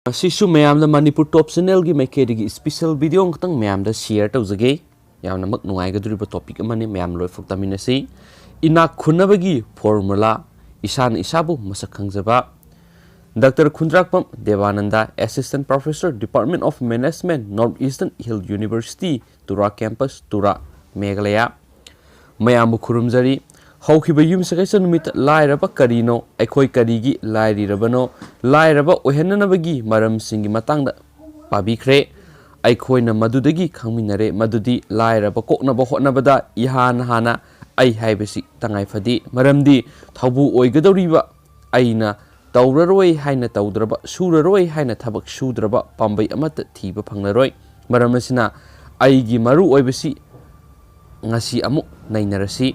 Asisu mayamda Manipur Top Channel gi maikedi special video ngtang mayamda share tawjage yamna mak nungai ga duriba topic amani mayam loi fuktaminasi Enak Khunnaba gi formula isan isabu masak khangjaba Dr. Khundrakpam Devananda Assistant Professor Department of Management Northeastern Hill University Tura Campus Tura Meghalaya mayambu khurumjari haukiba yum sakaisa numit lairaba karino aikhoi karigi lairirabano lairaba ohenanabagi maram singi matangda pabikhre aikhoina madudagi khangminare madudi lairaba koknaba hotnabada ihan hana ai haibasi tangai fadi maramdi thaubu oigadoriba aina tawraroi haina tawdraba suraroi haina thabak sudraba pambai amata thiba phanglaroi maramasina aigi maru oibasi ngasi amuk nainarasi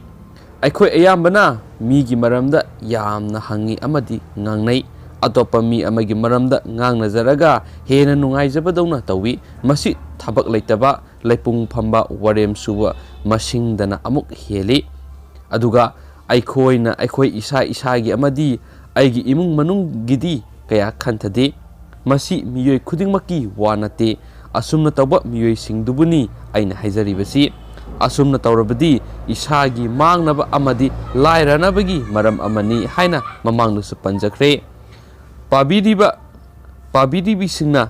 aikhoi ayambana migi maramda yamna hangi amadi ngangnai atopa mi amagi maramda ngangnajaraga hena nungaijabadawna tawi masi thabak leitaba leipung phamba warem suwa masingdana amuk heli aduga aikhoina aikhoi isa gi amadi aigi imung manung gidi kaya khanthadi masi miyoi khudingmaki wanate asumna tawba miyoi singdubuni aina haijaribasi asumna tawrabadi isagi mangnaba amadi lairanabagi maram amani haina mamangnusu panjakre pabiribi singna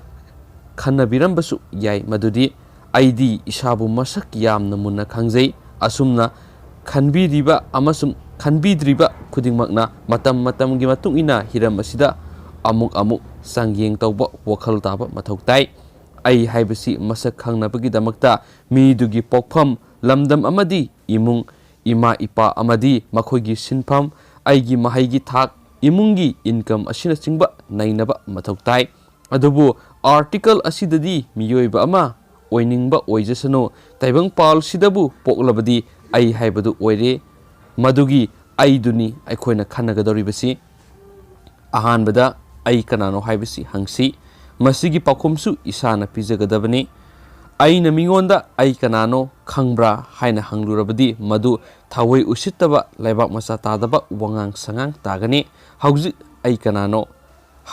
khannabirambasu yai madudi aidi isabu masak yamna munna khangjai asumna khanbiriba amasum khanbidriba khudingmakna matamgi matung ina hiram asida amuk sangyeng tawba wakhal taba mathau tai ai haibasi masak khangnabagi damakta midugi pokpham lamdam amadi imung ima ipa amadi makhoigi sinpham aigi mahaigi thak imungi income asina chingba nainaba mathau tai adubu article asidadi miyoiba ama oiningba oijasano taibang paul sidabu poklabadi ai haibadu oire madugi aiduni aikhoina khanagadoribasi ahanbada ai kanano haibasi hangsi masigi pakhumsu isana pijagadabani aina mingonda ai kanano khangbra haina hanglurabadi madu thawai usittaba laibak masa tadaba wangang sangang tagani hauji ai kanano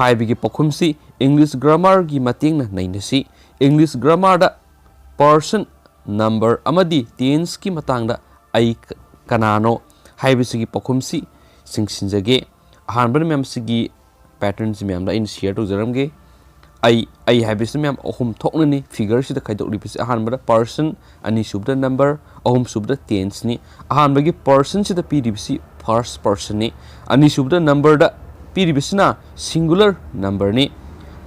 haibigi pakhumsi English grammar gi matengna nainasi English grammar da person number amadi tense ki matangda ai kanano haibisigi pakhumsi singsinjage ahanbar memsigi patterns memda in share to jaramge ai habis myam ahum thoknani figure sida khaidok ripis ahanbada person ani subda number ahum subda tense ni ahanbagi person sida pdbc first person ni ani subda number da pdbc na singular number ni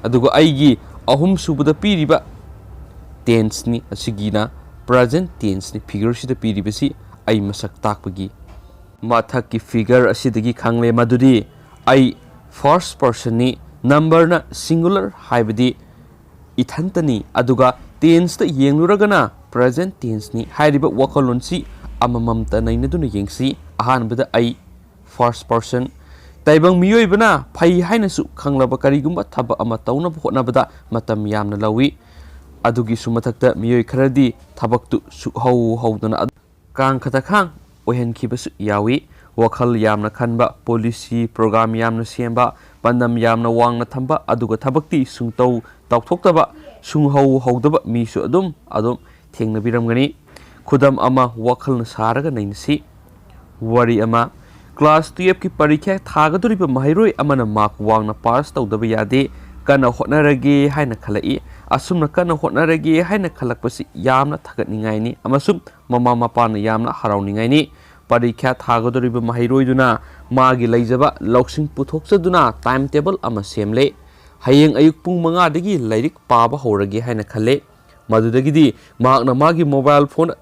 adugo aigi ahum subda pdba tense ni asigina present tense ni figure sida pdbc ai masak takpagi mathak ki figure asidagi khangle madudi ai first person ni number na singular haibadi ithantani aduga tense ta yengluragana present tense ni hairiba wakalonsi amamamta nainaduna yengsi ahanbada ai first person taibang miyoi bana phai hainasu khanglaba karigumba thaba ama tauna hotnabada matam yamna lawi adugi sumathakta miyoi kharadi thabaktu su howdana kang khatakhang ohenkibasu yawi wakhal yamna khanba policy program yamna semba pandam yamna wangna thamba aduga thabakti sungtau tawthoktaba sunghowdaba misu adum thengna biramgani khudam ama wakhal na saraga nainasi wari ama class 12 ki parikha thagaduriba mahairoi amana mark wangna pass tawdaba yade kana hotnarage haina khalai asumna kana hotnarage haina khalakpasi yamna thagatningai ni amasum mama mapana yamna haraunningai ni parikha thagadoriba mahiroiduna magi leijaba loksing puthoksaduna timetable ama semle hayeng ayuk pung 5 dagi lairik paba horage haina khale madudagidi magna magi mobile phone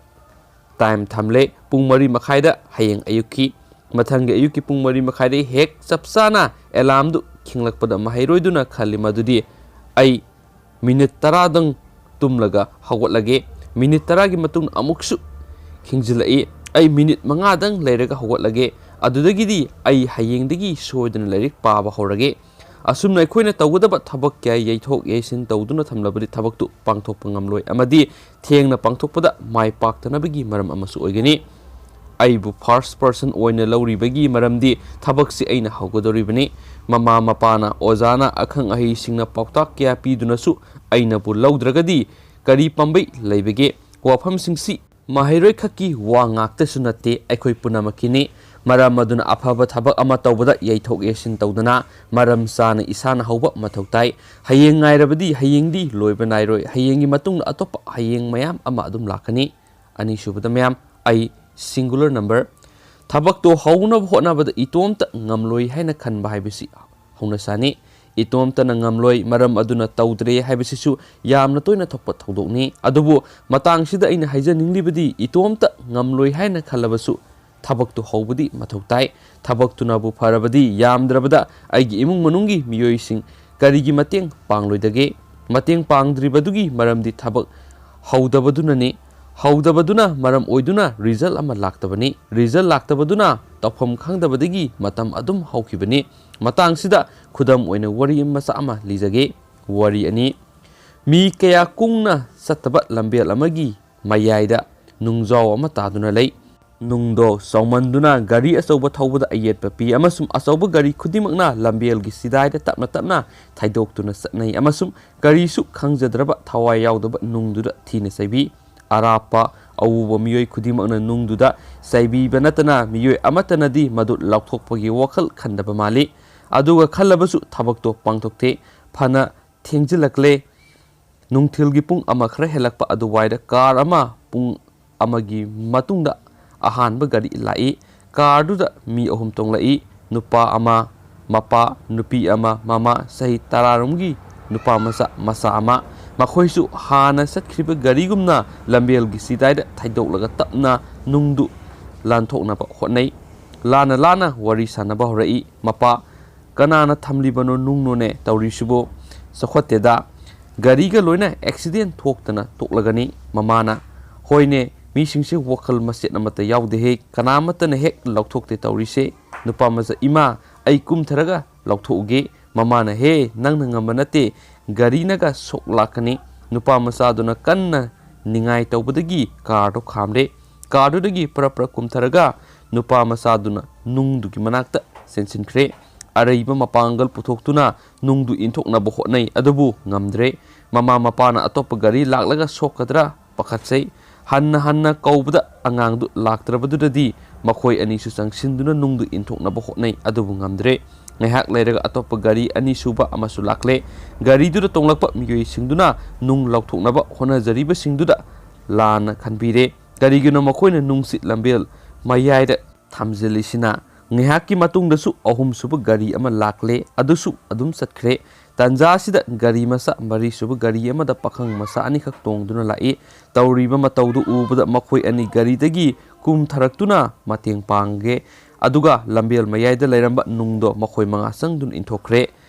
time thamle pung 3 makhaida hayeng ayukki mathangi ayukki pung 3 makhaida hek chapsana alarm du khinglakpada mahiroiduna khali madudi ai minute 10 dang tumlaga hagotlage minute 10 gi matung amuksu khingjilai ai minute 5 dang leiraga hagotlage adudagidi ai hayengdagi soidana lairik paba horage asumna aikoina tawgadaba thabak kya yaithok yaisin tawduna thamlabadi thabaktu pangthokpa ngamloi amadi thengna pangthokpada mai paktanabagi maram amasu oigani ꯑꯩꯕꯨ first person ꯑꯣꯏꯅ ꯂꯧꯔꯤꯕꯒꯤ ꯃꯔꯝꯗꯤ ꯊꯕꯛꯁꯤ ꯑꯩꯅ ꯍꯧꯒꯗꯧꯔꯤꯕꯅꯤ ꯃꯃꯥ ꯃꯄꯥꯅ ꯑꯣꯖꯥꯅ ꯑꯈꯪ ꯑꯍꯩꯁꯤꯡꯅ ꯄꯥꯎꯇꯥꯛ ꯀꯌꯥ ꯄꯤꯗꯨꯅꯁꯨ ꯑꯩꯅꯕꯨ ꯂꯧꯗ꯭ꯔꯒꯗꯤ ꯀꯔꯤ ꯄꯥꯝꯕꯩ ꯂꯩꯕꯒꯦ ꯋꯥꯐꯝꯁꯤꯡꯁꯤ ꯃꯍꯩꯔꯣꯏ ꯈꯛꯀꯤ ꯋꯥ ꯉꯥꯛꯇꯁꯨ ꯅꯠꯇꯦ ꯑꯩꯈꯣꯏ ꯄꯨꯝꯅꯃꯛꯀꯤꯅꯤ ꯃꯔꯝ ꯑꯗꯨꯅ ꯑꯐꯕ ꯊꯕꯛ ꯑꯃ ꯇꯧꯕꯗ ꯌꯩꯊꯣꯛ ꯌꯩꯁꯤꯟ ꯇꯧꯗꯨꯅ ꯃꯔꯝ ꯆꯥꯅ ꯏꯁꯥꯅ ꯍꯧꯕ ꯃꯊꯧ ꯇꯥꯏ ꯍꯌꯦꯡ ꯉꯥꯏꯔꯕꯗꯤ ꯍꯌꯦꯡꯗꯤ ꯂꯣꯏꯕ ꯅꯥꯏꯔꯣꯏ ꯍꯌꯦꯡꯒꯤ ꯃꯇꯨꯡꯗ ꯑꯇꯣꯞꯄ ꯍꯌꯦꯡ ꯃꯌꯥꯝ ꯑꯃ ꯑꯗꯨꯝ ꯂꯥꯛꯀꯅꯤ ꯑꯅꯤꯁꯨꯕꯗ ꯃꯌꯥꯝ ꯑꯩ ꯁꯤꯡꯒꯨꯂꯔ ꯅꯝꯕꯔ ꯊꯕꯛꯇꯣ ꯍꯧꯅꯕ ꯍꯣꯠꯅꯕꯗ ꯏꯇꯣꯝꯇ ꯉꯝꯂꯣꯏ ꯍꯥꯏꯅ ꯈꯟꯕ ꯍꯥꯏꯕꯁꯤ ꯍꯧꯅꯁꯥꯅꯤ ꯏꯇꯣꯝꯇꯅ ꯉꯝꯂꯣꯏ ꯃꯔꯝ ꯑꯗꯨꯅ ꯇꯧꯗ꯭ꯔꯦ ꯍꯥꯏꯕꯁꯤꯁꯨ ꯌꯥꯝꯅ ꯇꯣꯏꯅ ꯊꯣꯛꯄ ꯊꯧꯗꯣꯛꯅꯤ ꯑꯗꯨꯕꯨ ꯃꯇꯥꯡꯁꯤꯗ ꯑꯩꯅ ꯍꯥꯏꯖꯅꯤꯡꯂꯤꯕꯗꯤ ꯏꯇꯣꯝꯇ ꯉꯝꯂꯣꯏ ꯍꯥꯏꯅ ꯈꯜꯂꯕꯁꯨ ꯊꯕꯛꯇꯨ ꯍꯧꯕꯗꯤ ꯃꯊꯧ ꯇꯥꯏ ꯊꯕꯛꯇꯨꯅꯕꯨ ꯐꯔꯕꯗꯤ ꯌꯥꯝꯗ꯭ꯔꯕꯗ ꯑꯩꯒꯤ ꯏꯃꯨꯡ ꯃꯅꯨꯡꯒꯤ ꯃꯤꯑꯣꯏꯁꯤꯡ ꯀꯔꯤꯒꯤ ꯃꯇꯦꯡ ꯄꯥꯡꯂꯣꯏꯗꯒꯦ ꯃꯇꯦꯡ ꯄꯥꯡꯗ꯭ꯔꯤꯕꯗꯨꯒꯤ ꯃꯔꯝꯗꯤ ꯊꯕꯛ ꯍꯧꯗꯕꯗꯨꯅꯅꯤ ꯍꯧꯗꯕꯗꯨꯅ ꯃꯔꯝ ꯑꯣꯏꯗꯨꯅ ꯔꯤꯖꯜ ꯑꯃ ꯂꯥꯛꯇꯕꯅꯤ ꯔꯤꯖꯜ ꯂꯥꯛꯇꯕꯗꯨꯅ ꯇꯧꯐꯝ ꯈꯪꯗꯕꯗꯒꯤ ꯃꯇꯝ ꯑꯗꯨꯝ ꯍꯧꯈꯤꯕꯅꯤ ꯃꯇꯥꯡꯁꯤꯗ ꯈꯨꯗꯝ ꯑꯣꯏꯅ ꯋꯥꯔꯤ ꯃꯆꯥ ꯑꯃ ꯂꯤꯖꯒꯦ ꯋꯥꯔꯤ ꯑꯅꯤ ꯃꯤ ꯀꯌꯥ ꯀꯨꯡꯅ ꯆꯠꯇꯕ ꯂꯝꯕꯦꯜ ꯑꯃꯒꯤ ꯃꯌꯥꯏꯗ ꯅꯨꯡꯖꯥꯎ ꯑꯃ ꯇꯥꯗꯨꯅ ꯂꯩ ꯅꯨꯡꯗꯣ ꯆꯥꯎꯃꯟꯗꯨꯅ ꯒꯥꯔꯤ ꯑꯆꯧꯕ ꯊꯧꯕꯗ ꯑꯌꯦꯠꯄ ꯄꯤ ꯑꯃꯁꯨꯡ ꯑꯆꯧꯕ ꯒꯥꯔꯤ ꯈꯨꯗꯤꯡꯃꯛꯅ ꯂꯝꯕꯦꯜꯒꯤ ꯆꯤꯗꯥꯏꯗ ꯇꯞꯅ ꯇꯞꯅ ꯊꯩꯗꯣꯛꯇꯨꯅ ꯆꯠꯅꯩ ꯑꯃꯁꯨꯡ ꯀꯔꯤꯁꯨ ꯈꯪꯖꯗ꯭ꯔꯕ ꯊꯋꯥꯏ ꯌꯥꯎꯗꯕ ꯅꯨꯡꯗꯨꯗ ꯊꯤꯅ ꯆꯩꯕꯤ ꯑꯔꯥꯞꯄ ꯑꯎꯕ ꯃꯤꯑꯣꯏ ꯈꯨꯗꯤꯡꯃꯛꯅ ꯅꯨꯡꯗꯨꯗ ꯆꯩꯕꯤꯕ ꯅꯠꯇꯅ ꯃꯤꯑꯣꯏ ꯑꯃꯠꯇꯅꯗꯤ ꯃꯗꯨ ꯂꯧꯊꯣꯛꯄꯒꯤ ꯋꯥꯈꯜ ꯈꯟꯗꯕ ꯃꯥꯜꯂꯤ ꯑꯗꯨꯒ ꯈꯜꯂꯕꯁꯨ ꯊꯕꯛꯇꯣ ꯄꯥꯡꯊꯣꯛꯇꯦ ꯐꯅ ꯊꯦꯡꯖꯤꯜꯂꯛꯂꯦ ꯅꯨꯡꯊꯤꯜꯒꯤ ꯄꯨꯡ ꯑꯃ ꯈꯔ ꯍꯦꯜꯂꯛꯄ ꯑꯗꯨꯋꯥꯏꯗ ꯀꯥꯔ ꯑꯃ ꯄꯨꯡ ꯑꯃꯒꯤ ꯃꯇꯨꯡꯗ ꯑꯍꯥꯟꯕ ꯒꯥꯔꯤ ꯂꯥꯛꯏ ꯀꯥꯔꯗꯨꯗ ꯃꯤ ꯑꯍꯨꯝ ꯇꯣꯡꯂꯛꯏ ꯅꯨꯄꯥ ꯑꯃ ꯃꯄꯥ ꯅꯨꯄꯤ ꯑꯃ ꯃꯃꯥ ꯆꯍꯤ 10 ꯅꯨꯄꯥ ꯃꯆꯥ ꯑꯃ ꯃꯈꯣꯏꯁꯨ ꯍꯥꯟꯅ ꯆꯠꯈ꯭ꯔꯤꯕ ꯒꯥꯔꯤꯒꯨꯝꯅ ꯂꯝꯕꯦꯜꯒꯤ ꯆꯤꯗꯥꯏꯗ ꯊꯩꯗꯣꯛꯂꯒ ꯇꯞꯅ ꯅꯨꯡꯗꯨ ꯂꯥꯟꯊꯣꯛꯅꯕ ꯍꯣꯠꯅꯩ ꯂꯥꯟꯅ ꯂꯥꯟꯅ ꯋꯥꯔꯤ ꯁꯥꯟꯅꯕ ꯍꯧꯔꯛꯏ ꯃꯄꯥ ꯀꯅꯥꯅ ꯊꯝꯂꯤꯕꯅꯣ ꯅꯨꯡꯅꯣꯅꯦ ꯇꯧꯔꯤꯁꯤꯕꯣ ꯆꯥꯎꯈꯠꯇꯦꯗ ꯒꯥꯔꯤꯒ ꯂꯣꯏꯅ ꯑꯦꯛꯁꯤꯗꯦꯟ ꯊꯣꯛꯇꯅ ꯇꯣꯛꯂꯒꯅꯤ ꯃꯃꯥꯅ ꯍꯣꯏꯅꯦ ꯃꯤꯁꯤꯡꯁꯦ ꯋꯥꯈꯜ ꯃꯆꯦꯠ ꯑꯃꯠꯇ ꯌꯥꯎꯗꯦꯍꯦ ꯀꯅꯥꯃꯠꯇꯅ ꯍꯦꯛ ꯂꯧꯊꯣꯛꯇꯦ ꯇꯧꯔꯤꯁꯦ ꯅꯨꯄꯥ ꯃꯆꯥ ꯏꯃꯥ ꯑꯩ ꯀꯨꯝꯊꯔꯒ ꯂꯧꯊꯣꯛꯎꯒꯦ ꯃꯃꯥꯅ ꯍꯦ ꯅꯪꯅ ꯉꯝꯕ ꯅꯠꯇꯦ ꯒꯥꯔꯤꯅꯒ ꯁꯣꯛ ꯂꯥꯛꯀꯅꯤ ꯅꯨꯄꯥ ꯃꯆꯥꯗꯨꯅ ꯀꯟꯅ ꯅꯤꯡꯉꯥꯏ ꯇꯧꯕꯗꯒꯤ ꯀꯥꯔꯗꯣ ꯈꯥꯝꯂꯦ ꯀꯥꯔꯗꯨꯗꯒꯤ ꯄꯔꯞ ꯀꯨꯝꯊꯔꯒ ꯅꯨꯄꯥ ꯃꯆꯥꯗꯨꯅ ꯅꯨꯡꯗꯨꯒꯤ ꯃꯅꯥꯛꯇ ꯆꯦꯟꯁꯤꯟꯈ꯭ꯔꯦ ꯑꯔꯩꯕ ꯃꯄꯥꯡꯒꯜ ꯄꯨꯊꯣꯛꯇꯨꯅ ꯅꯨꯡꯗꯨ ꯏꯟꯊꯣꯛꯅꯕ ꯍꯣꯠꯅꯩ ꯑꯗꯨꯕꯨ ꯉꯝꯗ꯭ꯔꯦ ꯃꯃꯥ ꯃꯄꯥꯅ ꯑꯇꯣꯞꯄ ꯒꯥꯔꯤ ꯂꯥꯛꯂꯒ ꯁꯣꯛꯀꯗ꯭ꯔꯥ ꯄꯥꯈꯠꯆꯩ ꯍꯟꯅ ꯀꯧꯕꯗ ꯑꯉꯥꯡꯗꯨ ꯂꯥꯛꯇ꯭ꯔꯕꯗꯨꯗꯗꯤ ꯃꯈꯣꯏ ꯑꯅꯤꯁꯨ ꯆꯪꯁꯤꯟꯗꯨꯅ ꯅꯨꯡꯗꯨ ꯏꯟꯊꯣꯛꯅꯕ ꯍꯣꯠꯅꯩ ꯑꯗꯨꯕꯨ ꯉꯝꯗ꯭ꯔꯦ ꯉꯥꯏꯍꯥꯛ ꯂꯩꯔꯒ ꯑꯇꯣꯞꯄ ꯒꯥꯔꯤ ꯑꯅꯤꯁꯨꯕ ꯑꯃꯁꯨ ꯂꯥꯛꯂꯦ ꯒꯥꯔꯤꯗꯨꯗ ꯇꯣꯡꯂꯛꯄ ꯃꯤꯑꯣꯏꯁꯤꯡꯗꯨꯅ ꯅꯨꯡ ꯂꯧꯊꯣꯛꯅꯕ ꯍꯣꯠꯅꯖꯔꯤꯕꯁꯤꯡꯗꯨꯗ ꯂꯥꯟꯅ ꯈꯟꯕꯤꯔꯦ ꯀꯔꯤꯒꯤꯅꯣ ꯃꯈꯣꯏꯅ ꯅꯨꯡꯁꯤꯠ ꯂꯝꯕꯦꯜ ꯃꯌꯥꯏꯗ ꯊꯝꯖꯤꯜꯂꯤꯁꯤꯅ ꯉꯥꯏꯍꯥꯛꯀꯤ ꯃꯇꯨꯡꯗꯁꯨ ꯑꯍꯨꯝꯁꯨꯕ ꯒꯥꯔꯤ ꯑꯃ ꯂꯥꯛꯂꯦ ꯑꯗꯨꯁꯨ ꯑꯗꯨꯝ ꯆꯠꯈ꯭ꯔꯦ ꯇꯟꯖꯥꯁꯤꯗ ꯒꯥꯔꯤ ꯃꯆꯥ ꯃꯔꯤꯁꯨꯕ ꯒꯥꯔꯤ ꯑꯃꯗ ꯄꯥꯈꯪ ꯃꯆꯥ ꯑꯅꯤꯈꯛ ꯇꯣꯡꯗꯨꯅ ꯂꯥꯛꯏ ꯇꯧꯔꯤꯕ ꯃꯇꯧꯗꯨ ꯎꯕꯗ ꯃꯈꯣꯏ ꯑꯅꯤ ꯒꯥꯔꯤꯗꯒꯤ ꯀꯨꯝꯊꯔꯛꯇꯨꯅ ꯃꯇꯦꯡ ꯄꯥꯡꯒꯦ ꯑꯗꯨꯒ ꯂꯝꯕꯦꯜ ꯃꯌꯥꯏꯗ ꯂꯩꯔꯝꯕ ꯅꯨꯡꯗꯣ ꯃꯈꯣꯏ 5 ꯆꯪꯗꯨꯅ ꯏꯟꯊꯣꯛꯈ꯭ꯔꯦ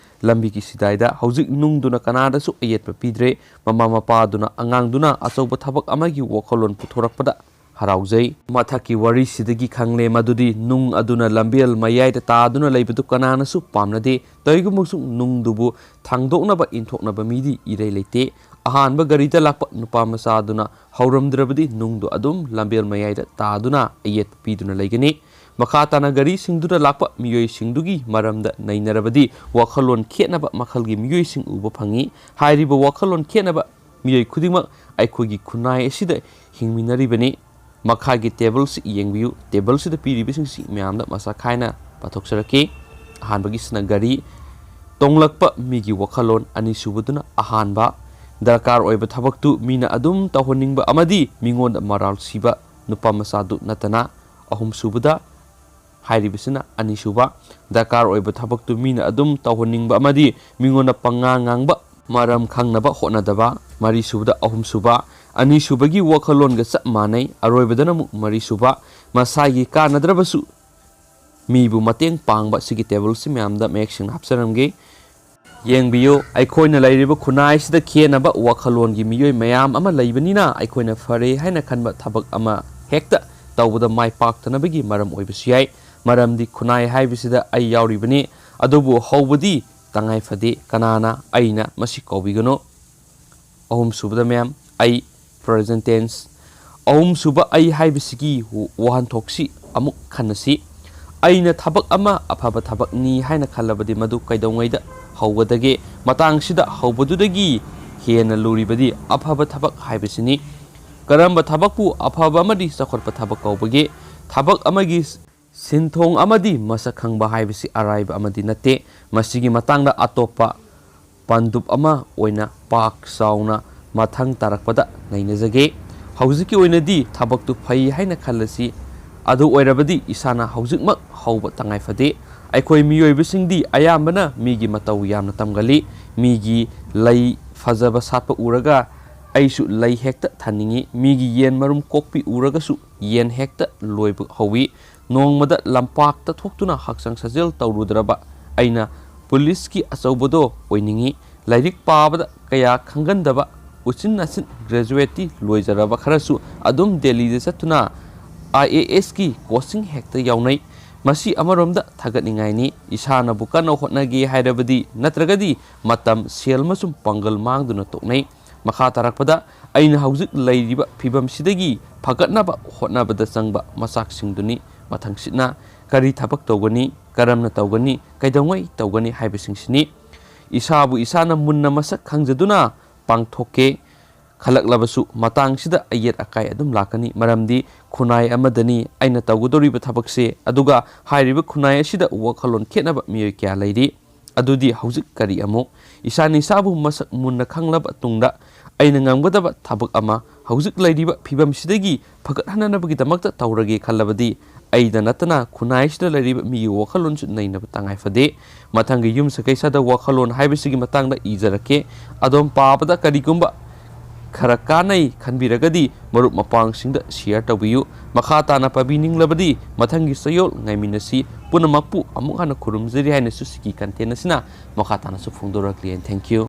ꯂꯝꯕꯤꯒꯤ ꯁꯤꯗꯥꯏꯗ ꯍꯧꯖꯤꯛ ꯅꯨꯡꯗꯨꯅ ꯀꯅꯥꯗꯁꯨ ꯑꯌꯦꯠꯄ ꯄꯤꯗ꯭ꯔꯦ ꯃꯃꯥ ꯃꯄꯥꯗꯨꯅ ꯑꯉꯥꯡꯗꯨꯅ ꯑꯆꯧꯕ ꯊꯕꯛ ꯑꯃꯒꯤ ꯋꯥꯈꯜꯂꯣꯟ ꯄꯨꯊꯣꯔꯛꯄꯗ ꯍꯔꯥꯎꯖꯩ ꯃꯊꯛꯀꯤ ꯋꯥꯔꯤꯁꯤꯗꯒꯤ ꯈꯪꯂꯦ ꯃꯗꯨꯗꯤ ꯅꯨꯡ ꯑꯗꯨꯅ ꯂꯝꯕꯦꯜ ꯃꯌꯥꯏꯗ ꯇꯥꯗꯨꯅ ꯂꯩꯕꯗꯨ ꯀꯅꯥꯅꯁꯨ ꯄꯥꯝꯅꯗꯦ ꯀꯔꯤꯒꯨꯝꯕꯁꯨ ꯅꯨꯡꯗꯨꯕꯨ ꯊꯥꯡꯗꯣꯛꯅꯕ ꯏꯟꯊꯣꯛꯅꯕ ꯃꯤꯗꯤ ꯏꯔꯩ ꯂꯩꯇꯦ ꯑꯍꯥꯟꯕ ꯒꯥꯔꯤꯗ ꯂꯥꯛꯄ ꯅꯨꯄꯥ ꯃꯆꯥꯗꯨꯅ ꯍꯧꯔꯝꯗ꯭ꯔꯕꯗꯤ ꯅꯨꯡꯗꯨ ꯑꯗꯨꯝ ꯂꯝꯕꯦꯜ ꯃꯌꯥꯏꯗ ꯇꯥꯗꯨꯅ ꯑꯌꯦꯠꯄ ꯄꯤꯗꯨꯅ ꯂꯩꯒꯅꯤ ꯃꯈꯥ ꯇꯥꯅ ꯒꯥꯔꯤꯁꯤꯡꯗꯨꯗ ꯂꯥꯛꯄ ꯃꯤꯑꯣꯏꯁꯤꯡꯗꯨꯒꯤ ꯃꯔꯝꯗ ꯅꯩꯅꯔꯕꯗꯤ ꯋꯥꯈꯜꯂꯣꯟ ꯈꯦꯠꯅꯕ ꯃꯈꯜꯒꯤ ꯃꯤꯑꯣꯏꯁꯤꯡ ꯎꯕ ꯐꯪꯏ ꯍꯥꯏꯔꯤꯕ ꯋꯥꯈꯜꯂꯣꯟ ꯈꯦꯠꯅꯕ ꯃꯤꯑꯣꯏ ꯈꯨꯗꯤꯡꯃꯛ ꯑꯩꯈꯣꯏꯒꯤ ꯈꯨꯟꯅꯥꯏ ꯑꯁꯤꯗ ꯍꯤꯡꯃꯤꯟꯅꯔꯤꯕꯅꯤ ꯃꯈꯥꯒꯤ ꯇꯦꯕꯜꯁꯤ ꯌꯦꯡꯕꯤꯌꯨ ꯇꯦꯕꯜꯁꯤꯗ ꯄꯤꯔꯤꯕꯁꯤꯡꯁꯤ ꯃꯌꯥꯝꯗ ꯃꯁꯛ ꯈꯥꯏꯅ ꯄꯥꯊꯣꯛꯆꯔꯛꯀꯦ ꯑꯍꯥꯟꯕꯒꯤꯁꯤꯅ ꯒꯥꯔꯤ ꯇꯣꯡꯂꯛꯄ ꯃꯤꯒꯤ ꯋꯥꯈꯜꯂꯣꯟ ꯑꯅꯤꯁꯨꯕꯗꯨꯅ ꯑꯍꯥꯟꯕ ꯗꯔꯀꯥꯔ ꯑꯣꯏꯕ ꯊꯕꯛꯇꯨ ꯃꯤꯅ ꯑꯗꯨꯝ ꯇꯧꯍꯟꯅꯤꯡꯕ ꯑꯃꯗꯤ ꯃꯤꯉꯣꯟꯗ ꯃꯔꯥꯜ ꯁꯤꯕ ꯅꯨꯄꯥ ꯃꯆꯥꯗꯨ ꯅꯠꯇꯅ ꯑꯍꯨꯝꯁꯨꯕꯗ ꯍꯥꯏꯔꯤꯕꯁꯤꯅ ꯑꯅꯤꯁꯨꯕ ꯗꯔꯀꯥꯔ ꯑꯣꯏꯕ ꯊꯕꯛꯇꯨ ꯃꯤꯅ ꯑꯗꯨꯝ ꯇꯧꯍꯟꯅꯤꯡꯕ ꯑꯃꯗꯤ ꯃꯤꯉꯣꯟꯗ ꯄꯪꯉꯥꯡ ꯉꯥꯡꯕ ꯃꯔꯝ ꯈꯪꯅꯕ ꯍꯣꯠꯅꯗꯕ ꯃꯔꯤꯁꯨꯕꯗ ꯑꯍꯨꯝꯁꯨꯕ ꯑꯅꯤꯁꯨꯕꯒꯤ ꯋꯥꯈꯜꯂꯣꯟꯒ ꯆꯞ ꯃꯥꯟꯅꯩ ꯑꯔꯣꯏꯕꯗꯅ ꯑꯃꯨꯛ ꯃꯔꯤꯁꯨꯕ ꯃꯁꯥꯒꯤ ꯀꯥꯟꯅꯗ꯭ꯔꯕꯁꯨ ꯃꯤꯕꯨ ꯃꯇꯦꯡ ꯄꯥꯡꯕ ꯁꯤꯒꯤ ꯇꯦꯕꯜꯁꯤ ꯃꯌꯥꯝꯗ ꯃꯌꯦꯛ ꯁꯦꯡꯅ ꯍꯥꯞꯆꯔꯝꯒꯦ ꯌꯦꯡꯕꯤꯌꯨ ꯑꯩꯈꯣꯏꯅ ꯂꯩꯔꯤꯕ ꯈꯨꯟꯅꯥꯏꯁꯤꯗ ꯈꯦꯟꯅꯕ ꯋꯥꯈꯜꯂꯣꯟꯒꯤ ꯃꯤꯑꯣꯏ ꯃꯌꯥꯝ ꯑꯃ ꯂꯩꯕꯅꯤꯅ ꯑꯩꯈꯣꯏꯅ ꯐꯔꯦ ꯍꯥꯏꯅ ꯈꯟꯕ ꯊꯕꯛ ꯑꯃ ꯍꯦꯛꯇ ꯇꯧꯕꯗ ꯃꯥꯏ ꯄꯥꯛꯇꯅꯕꯒꯤ ꯃꯔꯝ ꯑꯣꯏꯕꯁꯨ ꯌꯥꯏ ꯃꯔꯝꯗꯤ ꯈꯨꯟꯅꯥꯏ ꯍꯥꯏꯕꯁꯤꯗ ꯑꯩ ꯌꯥꯎꯔꯤꯕꯅꯤ ꯑꯗꯨꯕꯨ ꯍꯧꯕꯗꯤ ꯇꯉꯥꯏ ꯐꯗꯦ ꯀꯅꯥꯅ ꯑꯩꯅ ꯃꯁꯤ ꯀꯧꯕꯤꯒꯅꯣ ꯑꯍꯨꯝꯁꯨꯕꯗ ꯃꯌꯥꯝ ꯑꯩ ꯄ꯭ꯔꯖꯦꯟ ꯇꯦꯟꯁ ꯑꯍꯨꯝꯁꯨꯕ ꯑꯩ ꯍꯥꯏꯕꯁꯤꯒꯤ ꯋꯥꯍꯟꯊꯣꯛꯁꯤ ꯑꯃꯨꯛ ꯈꯟꯅꯁꯤ꯫ ꯑꯩꯅ ꯊꯕꯛ ꯑꯃ ꯑꯐꯕ ꯊꯕꯛꯅꯤ ꯍꯥꯏꯅ ꯈꯜꯂꯕꯗꯤ ꯃꯗꯨ ꯀꯩꯗꯧꯉꯩꯗ ꯍꯧꯒꯗꯒꯦ? ꯃꯇꯥꯡꯁꯤꯗ ꯍꯧꯕꯗꯨꯗꯒꯤ ꯍꯦꯟꯅ ꯂꯨꯔꯤꯕꯗꯤ ꯑꯐꯕ ꯊꯕꯛ ꯍꯥꯏꯕꯁꯤꯅꯤ꯫ ꯀꯔꯝꯕ ꯊꯕꯛꯄꯨ ꯑꯐꯕ ꯑꯃꯗꯤ ꯆꯥꯎꯈꯠꯄ ꯊꯕꯛ ꯀꯧꯕꯒꯦ? ꯊꯕꯛ ꯑꯃꯒꯤ ꯁꯤꯟꯊꯣꯡ ꯑꯃꯗꯤ ꯃꯁꯛ ꯈꯪꯕ ꯍꯥꯏꯕꯁꯤ ꯑꯔꯥꯏꯕ ꯑꯃꯗꯤ ꯅꯠꯇꯦ꯫ ꯃꯁꯤꯒꯤ ꯃꯇꯥꯡꯗ ꯑꯇꯣꯞꯄ ꯄꯟꯗꯨꯞ ꯑꯃ ꯑꯣꯏꯅ ꯄꯥꯛ ꯆꯥꯎꯅ ꯃꯊꯪ ꯇꯥꯔꯛꯄꯗ ꯅꯩꯅꯖꯒꯦ꯫ ꯍꯧꯖꯤꯛꯀꯤ ꯑꯣꯏꯅꯗꯤ ꯊꯕꯛꯇꯨ ꯐꯩ ꯍꯥꯏꯅ ꯈꯜꯂꯁꯤ, ꯑꯗꯨ ꯑꯣꯏꯔꯕꯗꯤ ꯏꯁꯥꯅ ꯍꯧꯖꯤꯛꯃꯛ ꯍꯧꯕ ꯇꯉꯥꯏꯐꯗꯦ꯫ ꯑꯩꯈꯣꯏ ꯃꯤꯑꯣꯏꯕꯁꯤꯡꯗꯤ ꯑꯌꯥꯝꯕꯅ ꯃꯤꯒꯤ ꯃꯇꯧ ꯌꯥꯝꯅ ꯇꯝꯒꯜꯂꯤ꯫ ꯃꯤꯒꯤ ꯂꯩ ꯐꯖꯕ ꯁꯥꯠꯄ ꯎꯔꯒ ꯑꯩꯁꯨ ꯂꯩ ꯍꯦꯛꯇ ꯊꯥꯅꯤꯡꯏ꯫ ꯃꯤꯒꯤ ꯌꯦꯟ ꯃꯔꯨꯝ ꯀꯣꯛꯄꯤ ꯎꯔꯒꯁꯨ ꯌꯦꯟ ꯍꯦꯛꯇ ꯂꯣꯏꯕ ꯍꯧꯏ꯫ ꯅꯣꯡꯃꯗ ꯂꯝꯄꯥꯛꯇ ꯊꯣꯛꯇꯨꯅ ꯍꯛꯆꯥꯡ ꯁꯥꯖꯦꯜ ꯇꯧꯔꯨꯗ꯭ꯔꯕ ꯑꯩꯅ ꯄꯨꯂꯤꯁꯀꯤ ꯑꯆꯧꯕꯗꯣ ꯑꯣꯏꯅꯤꯡꯏ꯫ ꯂꯥꯏꯔꯤꯛ ꯄꯥꯕꯗ ꯀꯌꯥ ꯈꯪꯒꯟꯗꯕ ꯎꯆꯤꯟ ꯅꯥꯆꯤꯟ ꯒ꯭ꯔꯦꯖꯨꯋꯦꯠꯇꯤ ꯂꯣꯏꯖꯔꯕ ꯈꯔꯁꯨ ꯑꯗꯨꯝ ꯗꯦꯜꯂꯤꯗ ꯆꯠꯇꯨꯅ IASꯀꯤ ꯀꯣꯆꯤꯡ ꯍꯦꯛꯇ ꯌꯥꯎꯅꯩ꯫ ꯃꯁꯤ ꯑꯃꯔꯣꯝꯗ ꯊꯥꯒꯠꯅꯤꯡꯉꯥꯏꯅꯤ꯫ ꯏꯁꯥꯅꯕꯨ ꯀꯟꯅ ꯍꯣꯠꯅꯒꯦ ꯍꯥꯏꯔꯕꯗꯤ ꯅꯠꯇ꯭ꯔꯒꯗꯤ ꯃꯇꯝ, ꯁꯦꯜ ꯑꯃꯁꯨꯡ ꯄꯥꯡꯒꯜ ꯃꯥꯡꯗꯨꯅ ꯇꯣꯛꯅꯩ꯫ ꯃꯈꯥ ꯇꯥꯔꯛꯄꯗ ꯑꯩꯅ ꯍꯧꯖꯤꯛ ꯂꯩꯔꯤꯕ ꯐꯤꯚꯝꯁꯤꯗꯒꯤ ꯐꯒꯠꯅꯕ ꯍꯣꯠꯅꯕꯗ ꯆꯪꯕ ꯃꯆꯥꯛꯁꯤꯡꯗꯨꯅꯤ꯫ ꯃꯊꯪꯁꯤꯠꯅ ꯀꯔꯤ ꯊꯕꯛ ꯇꯧꯒꯅꯤ, ꯀꯔꯝꯅ ꯇꯧꯒꯅꯤ, ꯀꯩꯗꯧꯉꯩ ꯇꯧꯒꯅꯤ ꯍꯥꯏꯕꯁꯤꯡꯁꯤꯅꯤ꯫ ꯏꯁꯥꯕꯨ ꯏꯁꯥꯅ ꯃꯨꯟꯅ ꯃꯁꯛ ꯈꯪꯖꯗꯨꯅ ꯄꯥꯡꯊꯣꯛꯀꯦ ꯈꯜꯂꯛꯂꯕꯁꯨ ꯃꯇꯥꯡꯁꯤꯗ ꯑꯌꯦꯠ ꯑꯀꯥꯏ ꯑꯗꯨꯝ ꯂꯥꯛꯀꯅꯤ꯫ ꯃꯔꯝꯗꯤ ꯈꯨꯟꯅꯥꯏ ꯑꯃꯗꯅꯤ ꯑꯩꯅ ꯇꯧꯒꯗꯧꯔꯤꯕ ꯊꯕꯛꯁꯦ, ꯑꯗꯨꯒ ꯍꯥꯏꯔꯤꯕ ꯈꯨꯟꯅꯥꯏ ꯑꯁꯤꯗ ꯋꯥꯈꯜꯂꯣꯟ ꯈꯦꯠꯅꯕ ꯃꯤꯑꯣꯏ ꯀꯌꯥ ꯂꯩꯔꯤ꯫ ꯑꯗꯨꯗꯤ ꯍꯧꯖꯤꯛ ꯀꯔꯤ ꯑꯃꯨꯛ? ꯏꯁꯥꯅ ꯏꯁꯥꯕꯨ ꯃꯁꯛ ꯃꯨꯟꯅ ꯈꯪꯂꯕ ꯇꯨꯡꯗ ꯑꯩꯅ ꯉꯝꯒꯗꯕ ꯊꯕꯛ ꯑꯃ ꯍꯧꯖꯤꯛ ꯂꯩꯔꯤꯕ ꯐꯤꯚꯝꯁꯤꯗꯒꯤ ꯐꯒꯠꯍꯟꯅꯕꯒꯤꯗꯃꯛꯇ ꯇꯧꯔꯒꯦ ꯈꯜꯂꯕꯗꯤ ꯑꯩꯗ ꯅꯠꯇꯅ ꯈꯨꯟꯅꯥꯏꯁꯤꯗ ꯂꯩꯔꯤꯕ ꯃꯤꯒꯤ ꯋꯥꯈꯜꯂꯣꯟꯁꯨ ꯅꯩꯅꯕ ꯇꯉꯥꯏꯐꯗꯦ꯫ ꯃꯊꯪꯒꯤ ꯌꯨꯝꯁꯀꯩꯁꯗ ꯋꯥꯈꯜꯂꯣꯟ ꯍꯥꯏꯕꯁꯤꯒꯤ ꯃꯇꯥꯡꯗ ꯏꯖꯔꯛꯀꯦ꯫ ꯑꯗꯣꯝ ꯄꯥꯕꯗ ꯀꯔꯤꯒꯨꯝꯕ ꯈꯔ ꯀꯥꯟꯅꯩ ꯈꯟꯕꯤꯔꯒꯗꯤ ꯃꯔꯨꯞ ꯃꯄꯥꯡꯁꯤꯡꯗ ꯁꯤꯌꯔ ꯇꯧꯕꯤꯌꯨ꯫ ꯃꯈꯥ ꯇꯥꯅ ꯄꯥꯕꯤꯅꯤꯡꯂꯕꯗꯤ ꯃꯊꯪꯒꯤ ꯆꯌꯣꯜ ꯉꯥꯏꯃꯤꯟꯅꯁꯤ꯫ ꯄꯨꯝꯅꯃꯛꯄꯨ ꯑꯃꯨꯛ ꯍꯟꯅ ꯈꯨꯔꯨꯝꯖꯔꯤ ꯍꯥꯏꯅꯁꯨ ꯁꯤꯒꯤ ꯀꯟꯇꯦꯟ ꯑꯁꯤꯅ ꯃꯈꯥ ꯇꯥꯅꯁꯨ ꯐꯣꯡꯗꯣꯔꯛꯂꯤ꯫ Thank you.